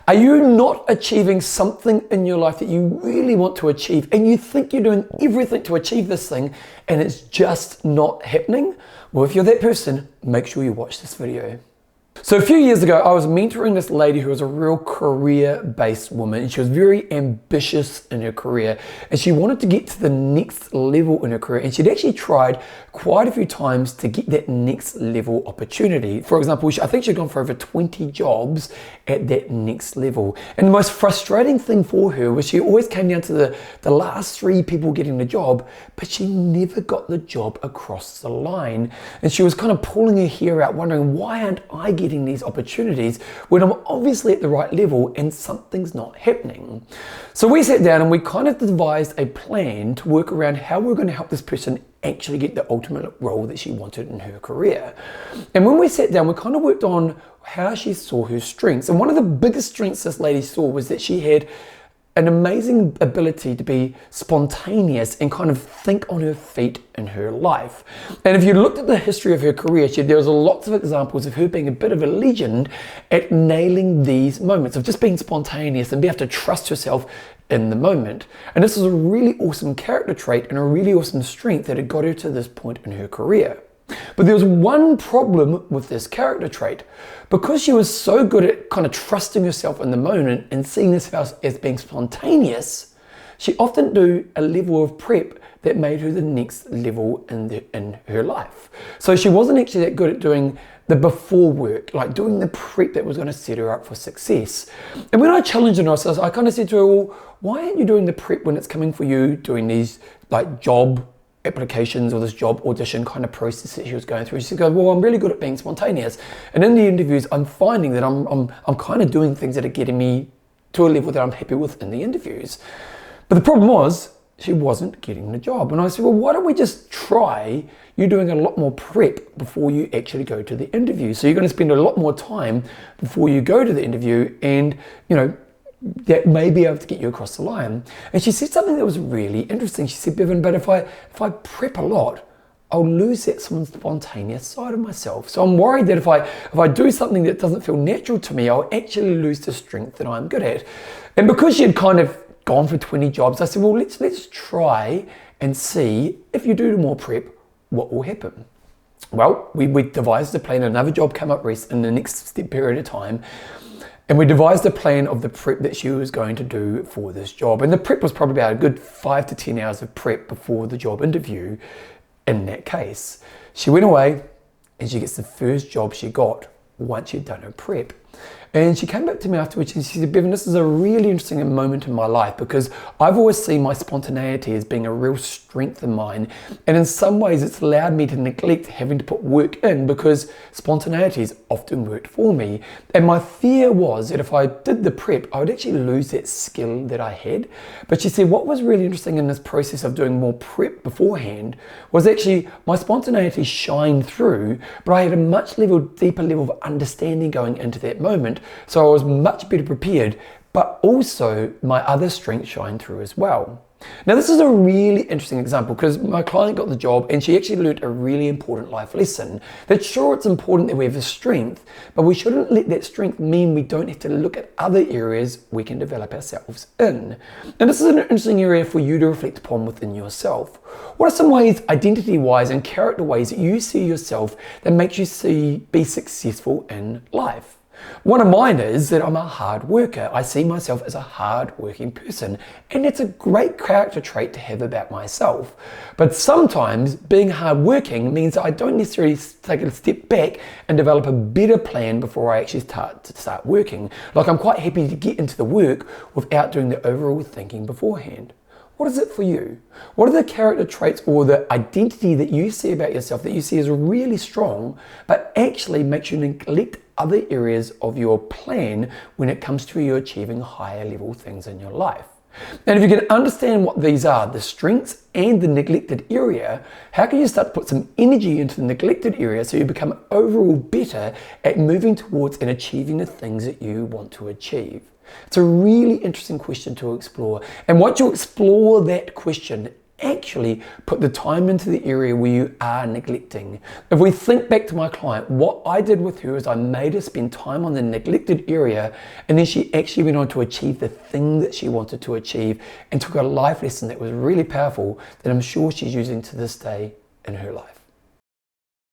Are you not achieving something in your life that you really want to achieve and you think you're doing everything to achieve this thing and it's just not happening? Well, if you're that person, make sure you watch this video. So a few years ago, I was mentoring this lady who was a real career-based woman, and she was very ambitious in her career, and she wanted to get to the next level in her career, and she'd actually tried quite a few times to get that next level opportunity. For example, I think she'd gone for over 20 jobs at that next level. And the most frustrating thing for her was she always came down to the last 3 people getting the job, but she never got the job across the line. And she was kind of pulling her hair out, wondering, why aren't I getting these opportunities when I'm obviously at the right level and something's not happening? So we sat down and we kind of devised a plan to work around how we're going to help this person actually get the ultimate role that she wanted in her career. And when we sat down, we kind of worked on how she saw her strengths. And one of the biggest strengths this lady saw was that she had an amazing ability to be spontaneous and kind of think on her feet in her life. And if you looked at the history of her career, there was lots of examples of her being a bit of a legend at nailing these moments, of just being spontaneous and being able to trust herself in the moment. And this was a really awesome character trait and a really awesome strength that had got her to this point in her career. But there was one problem with this character trait. Because she was so good at kind of trusting herself in the moment and seeing this as being spontaneous, she often do a level of prep that made her the next level in her life. So she wasn't actually that good at doing the before work, like doing the prep that was going to set her up for success. And when I challenged her, I kind of said to her, well, why aren't you doing the prep when it's coming for you doing these like job applications or this job audition kind of process that she was going through? She goes, well, I'm really good at being spontaneous, and in the interviews I'm finding that I'm kind of doing things that are getting me to a level that I'm happy with in the interviews. But the problem was she wasn't getting the job. And I said, well, why don't we just try you doing a lot more prep before you actually go to the interview? So you're going to spend a lot more time before you go to the interview, and that may be able to get you across the line. And she said something that was really interesting. She said, Bevan, but if I prep a lot, I'll lose that spontaneous side of myself. So I'm worried that if I do something that doesn't feel natural to me, I'll actually lose the strength that I'm good at. And because she had kind of gone for 20 jobs, I said, well, let's try and see if you do more prep, what will happen. Well, we devised a plan. Another job came up in the next period of time. And we devised a plan of the prep that she was going to do for this job. And the prep was probably about a good 5 to 10 hours of prep before the job interview in that case. She went away and she gets the first job she got once she'd done her prep. And she came back to me afterwards and she said, Bevan, this is a really interesting moment in my life because I've always seen my spontaneity as being a real strength of mine. And in some ways it's allowed me to neglect having to put work in because spontaneity has often worked for me. And my fear was that if I did the prep, I would actually lose that skill that I had. But she said, what was really interesting in this process of doing more prep beforehand was actually my spontaneity shined through, but I had a much deeper level of understanding going into that moment. So I was much better prepared, but also my other strengths shine through as well. Now this is a really interesting example because my client got the job and she actually learned a really important life lesson. That sure, it's important that we have a strength, but we shouldn't let that strength mean we don't have to look at other areas we can develop ourselves in. And this is an interesting area for you to reflect upon within yourself. What are some ways, identity-wise and character ways, that you see yourself that makes you be successful in life? One of mine is that I'm a hard worker. I see myself as a hard-working person, and it's a great character trait to have about myself. But sometimes being hard-working means that I don't necessarily take a step back and develop a better plan before I actually start working. Like I'm quite happy to get into the work without doing the overall thinking beforehand. What is it for you? What are the character traits or the identity that you see about yourself that you see as really strong, but actually makes you neglect other areas of your plan when it comes to you achieving higher level things in your life? And if you can understand what these are, the strengths and the neglected area, how can you start to put some energy into the neglected area so you become overall better at moving towards and achieving the things that you want to achieve? It's a really interesting question to explore. And once you explore that question, actually put the time into the area where you are neglecting. If we think back to my client, what I did with her is I made her spend time on the neglected area, and then she actually went on to achieve the thing that she wanted to achieve and took a life lesson that was really powerful that I'm sure she's using to this day in her life.